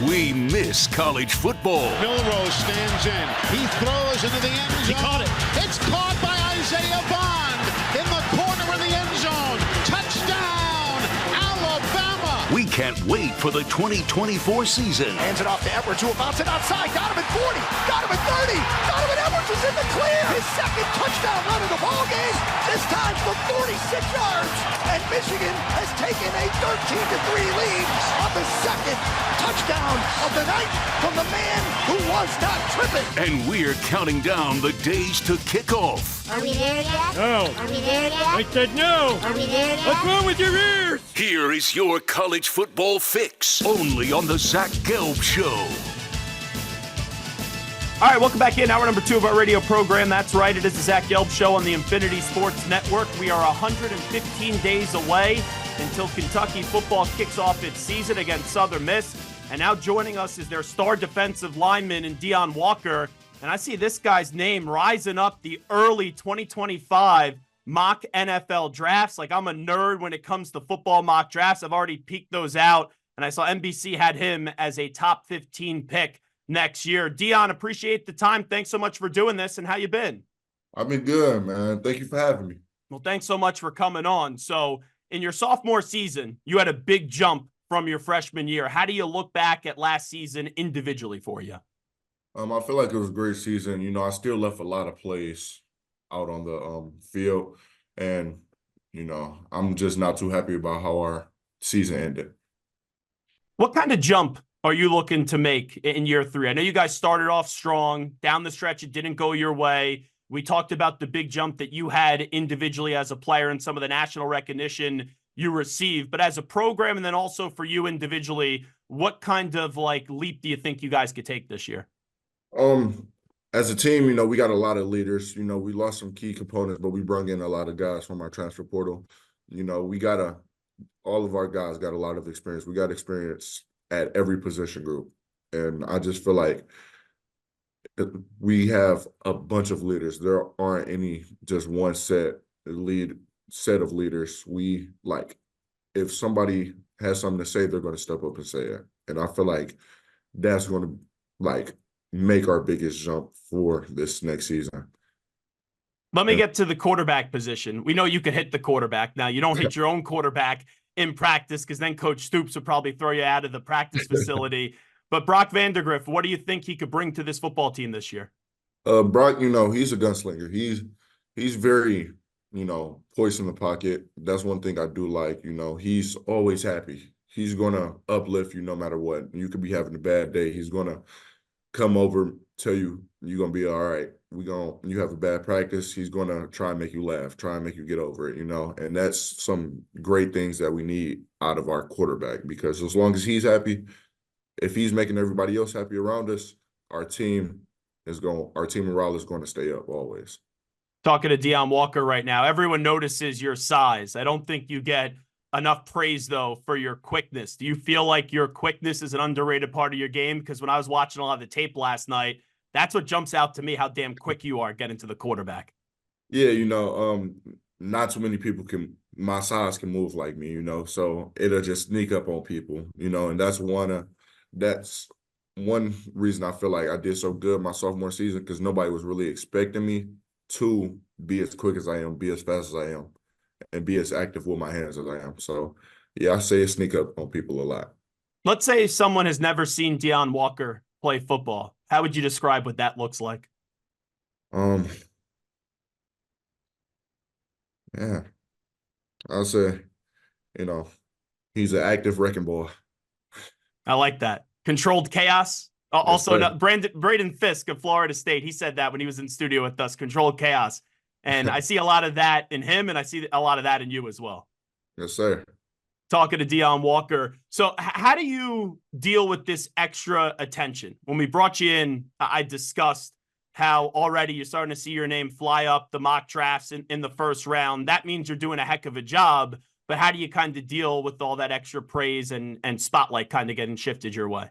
We miss college football. Milrose stands in. He throws into the end zone. He caught it. It's caught by Isaiah Bond in the corner of the end zone. Touchdown, Alabama. We can't wait for the 2024 season. Hands it off to Edwards, who will bounce it outside. Got him at 40. Got him at 30. Donovan Edwards is in the clear. His second touchdown run of the ball game. This time from 46 yards. And Michigan has taken a 13-3 lead on the second touchdown of the night from the man who was not tripping. And we're counting down the days to kick off. Are we there yet? No. Are we there yet? I said no. Are we there yet? What's wrong with your ears? Here is your college football fix, only on the Zach Gelb Show. All right, welcome back in. Hour number 2 of our radio program. That's right, it is the Zach Gelb Show on the Infinity Sports Network. We are 115 days away until Kentucky football kicks off its season against Southern Miss. And now joining us is their star defensive lineman in Deone Walker. And I see this guy's name rising up the early 2025 mock NFL drafts. Like, I'm a nerd when it comes to football mock drafts. I've already peeked those out. And I saw NBC had him as a top 15 pick next year. Deone, appreciate the time. Thanks so much for doing this. And how you been? I've been good, man. Thank you for having me. Well, thanks so much for coming on. So in your sophomore season, you had a big jump from your freshman year. How do you look back at last season individually for you? I feel like it was a great season. You know, I still left a lot of plays out on the field. And, you know, I'm just not too happy about how our season ended. What kind of jump are you looking to make in year 3? I know you guys started off strong. Down the stretch, it didn't go your way. We talked about the big jump that you had individually as a player and some of the national recognition you received. But as a program and then also for you individually, what kind of leap do you think you guys could take this year? As a team, you know, we got a lot of leaders. You know, we lost some key components, but we brought in a lot of guys from our transfer portal. You know, all of our guys got a lot of experience. We got experience at every position group. And I just feel like we have a bunch of leaders. There aren't any just one set of leaders. If somebody has something to say, they're going to step up and say it. And I feel like that's going to make our biggest jump for this next season. Let me get to the quarterback position. We know you can hit the quarterback. Now, you don't hit your own quarterback in practice because then Coach Stoops would probably throw you out of the practice facility. But Brock Vandegrift, what do you think he could bring to this football team this year? Brock, you know, he's a gunslinger. He's very, you know, poised in the pocket. That's one thing I do like. You know, he's always happy. He's going to uplift you no matter what. You could be having a bad day. He's going to come over, tell you you're going to be all right. You have a bad practice. He's going to try and make you laugh, try and make you get over it, you know. And that's some great things that we need out of our quarterback, because as long as he's happy, if he's making everybody else happy around us, our team morale is going to stay up always. Talking to Deone Walker right now, everyone notices your size. I don't think you get enough praise, though, for your quickness. Do you feel like your quickness is an underrated part of your game? Because when I was watching a lot of the tape last night, that's what jumps out to me, how damn quick you are getting to the quarterback. Yeah, you know, not too many people my size can move like me, you know, so it'll just sneak up on people, you know, and that's one reason I feel like I did so good my sophomore season, because nobody was really expecting me to be as quick as I am, be as fast as I am, and be as active with my hands as I am. So, yeah, I say it sneak up on people a lot. Let's say someone has never seen Deone Walker play football. How would you describe what that looks like? Yeah, I'll say, you know, he's an active wrecking ball. I like that. Controlled chaos. Braden Fisk of Florida State, he said that when he was in studio with us, controlled chaos. And I see a lot of that in him, and I see a lot of that in you as well. Yes, sir. Talking to Deone Walker. So how do you deal with this extra attention? When we brought you in, I discussed how already you're starting to see your name fly up the mock drafts in the first round. That means you're doing a heck of a job, but how do you kind of deal with all that extra praise and spotlight kind of getting shifted your way?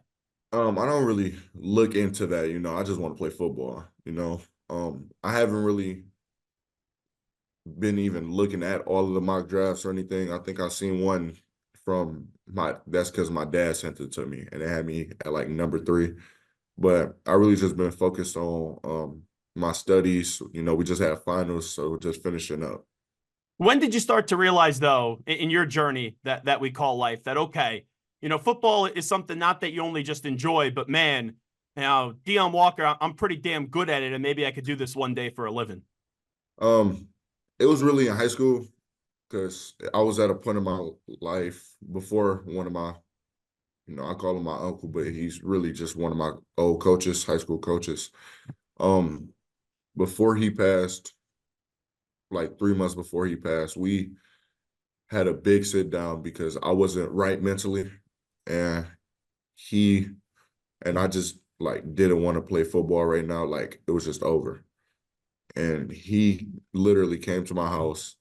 I don't really look into that, you know. I just want to play football, you know. I haven't really been even looking at all of the mock drafts or anything. I think I've seen one that's because my dad sent it to me and it had me at like number 3. But I really just been focused on my studies. You know, we just had finals, so just finishing up. When did you start to realize, though, in your journey that we call life, that, okay, you know, football is something not that you only just enjoy, but man, now Deone Walker, I'm pretty damn good at it, and maybe I could do this one day for a living. It was really in high school because I was at a point in my life before one of my, you know, I call him my uncle, but he's really just one of my old coaches, high school coaches. Before he passed, like 3 months before he passed, we had a big sit down because I wasn't right mentally, and I just like didn't want to play football right now. Like it was just over. And he literally came to my house.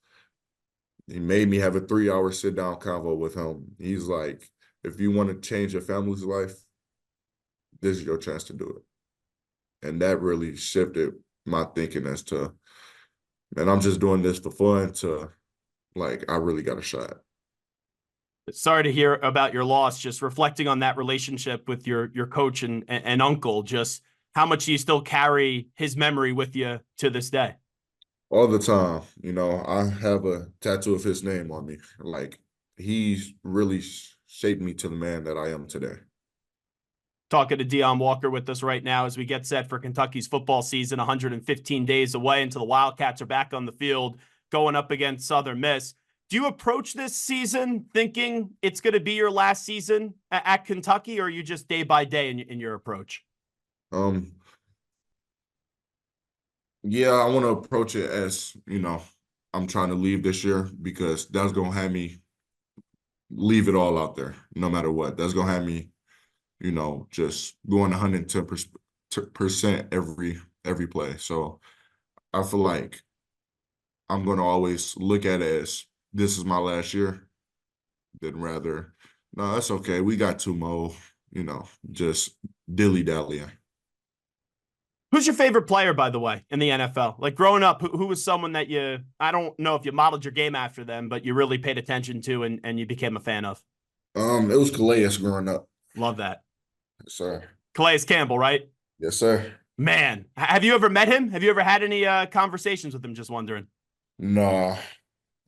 He made me have a 3-hour sit down convo with him. He's like, if you want to change your family's life, this is your chance to do it. And that really shifted my thinking as to, and I'm just doing this for fun, to like, I really got a shot. Sorry to hear about your loss. Just reflecting on that relationship with your coach and uncle, just how much do you still carry his memory with you to this day? All the time. You know, I have a tattoo of his name on me. Like, he's really shaped me to the man that I am today. Talking to Deone Walker with us right now as we get set for Kentucky's football season, 115 days away until the Wildcats are back on the field going up against Southern Miss. Do you approach this season thinking it's going to be your last season at Kentucky, or are you just day by day in your approach? Yeah, I want to approach it as, you know, I'm trying to leave this year because that's going to have me leave it all out there, no matter what. That's going to have me, you know, just going 110% every play. So I feel like I'm going to always look at it as this is my last year, than rather, no, that's okay. We got 2 more, you know, just dilly-dallying. Who's your favorite player, by the way, in the NFL? Like growing up, who was someone that I don't know if you modeled your game after them, but you really paid attention to and you became a fan of? It was Calais growing up. Love that. Yes, sir. Calais Campbell, right? Yes, sir. Man, have you ever met him? Have you ever had any conversations with him? Just wondering. No,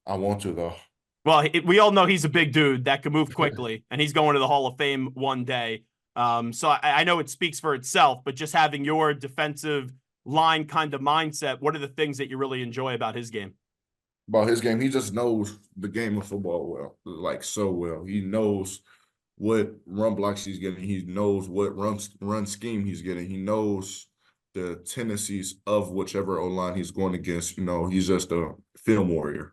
I want to, though. Well, we all know he's a big dude that can move quickly, and he's going to the Hall of Fame one day. So I know it speaks for itself, but just having your defensive line kind of mindset, what are the things that you really enjoy about his game? About his game, he just knows the game of football well, like so well. He knows what run blocks he's getting. He knows what run scheme he's getting. He knows the tendencies of whichever O-line he's going against. You know, he's just a film warrior.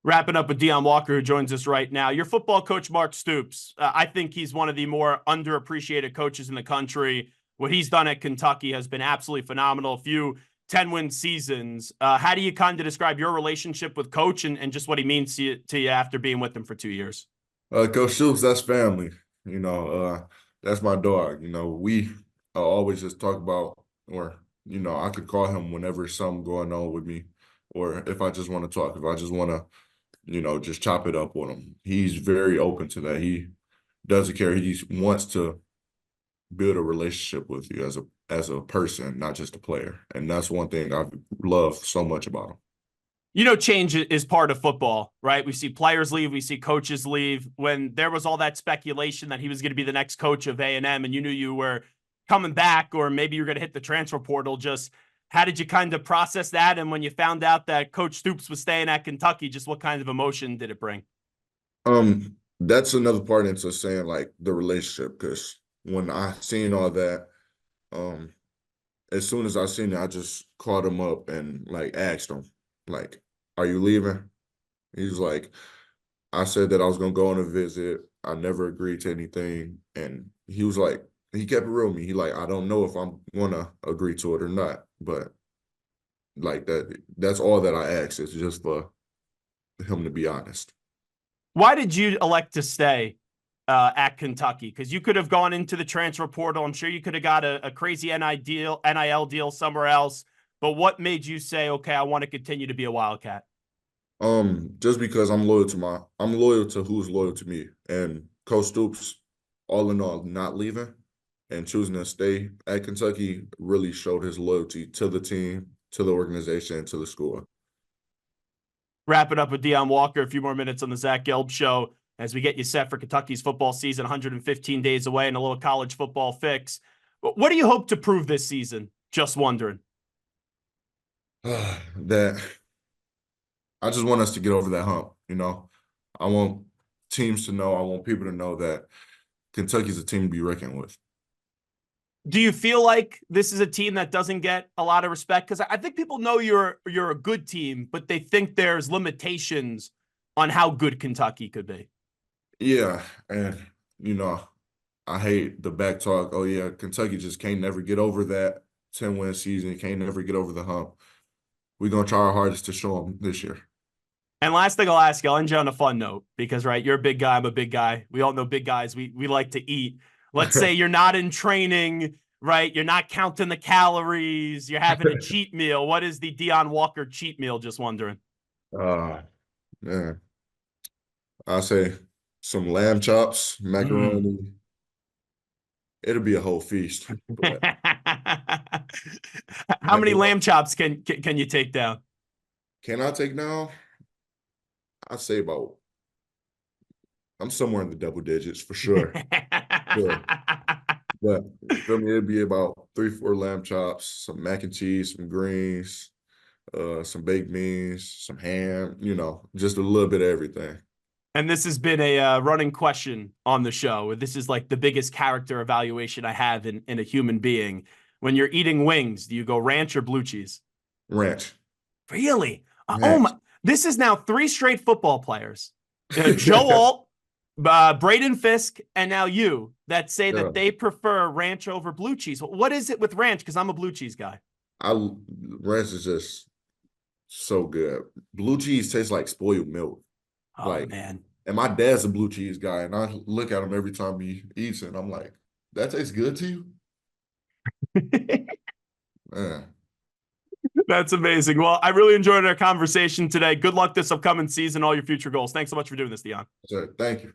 Wrapping up with Deone Walker, who joins us right now. Your football coach, Mark Stoops, I think he's one of the more underappreciated coaches in the country. What he's done at Kentucky has been absolutely phenomenal. A few 10-win seasons. How do you kind of describe your relationship with Coach and just what he means to you after being with him for 2 years? Coach Stoops, that's family. You know, that's my dog. You know, we always just talk about, or, you know, I could call him whenever something going on with me, or if I just want to talk, if I just want to, you know, just chop it up with him. He's very open to that. He doesn't care. He wants to build a relationship with you as a person, not just a player. And that's one thing I love so much about him. You know, change is part of football, right? We see players leave, we see coaches leave. When there was all that speculation that he was going to be the next coach of A&M and you knew you were coming back or maybe you're going to hit the transfer portal, just how did you kind of process that? And when you found out that Coach Stoops was staying at Kentucky, just what kind of emotion did it bring? That's another part into saying like the relationship, because when I seen all that, as soon as I seen it, I just called him up and like asked him, like, are you leaving? He's like, I said that I was gonna go on a visit. I never agreed to anything. And he was like, he kept it real with me. He like, I don't know if I'm gonna agree to it or not. But like that's all that I ask, is just for him to be honest. Why did you elect to stay at Kentucky? Because you could have gone into the transfer portal. I'm sure you could have got a crazy NIL deal somewhere else. But what made you say, okay, I want to continue to be a Wildcat? Just because I'm loyal to who's loyal to me. And Coach Stoops, all in all, not leaving and choosing to stay at Kentucky really showed his loyalty to the team, to the organization, and to the school. Wrap it up with Deone Walker. A few more minutes on the Zach Gelb Show as we get you set for Kentucky's football season, 115 days away, and a little college football fix. What do you hope to prove this season? Just wondering. That I just want us to get over that hump, you know. I want teams to know, I want people to know that Kentucky's a team to be reckoned with. Do you feel like this is a team that doesn't get a lot of respect? Because I think people know you're a good team, but they think there's limitations on how good Kentucky could be. Yeah, and you know, I hate the back talk. Oh yeah, Kentucky just can't never get over that 10-win season. Can't never get over the hump. We're gonna try our hardest to show them this year. And last thing I'll ask you, I'll end you on a fun note because, right, you're a big guy, I'm a big guy. We all know big guys. We like to eat. Let's say you're not in training, right? You're not counting the calories. You're having a cheat meal. What is the Deone Walker cheat meal? Just wondering. Man, I say some lamb chops, macaroni. It'll be a whole feast. But how many lamb chops can you take down? Can I take down? I'd say I'm somewhere in the double digits for sure. Sure. But for me, it'd be about 3-4 lamb chops, some mac and cheese, some greens, some baked beans, some ham, you know, just a little bit of everything. And this has been a running question on the show. This is like the biggest character evaluation I have in a human being. When you're eating wings, do you go ranch or blue cheese? Ranch. Really? Ranch. Oh my! This is now 3 straight football players. Joe Alt, Braden Fisk, and now you that say that they prefer ranch over blue cheese. What is it with ranch? Because I'm a blue cheese guy. Ranch is just so good. Blue cheese tastes like spoiled milk. Oh, man. And my dad's a blue cheese guy, and I look at him every time he eats it, and I'm like, that tastes good to you? Man. That's amazing. Well, I really enjoyed our conversation today. Good luck this upcoming season, all your future goals. Thanks so much for doing this, Deone. Sir, thank you.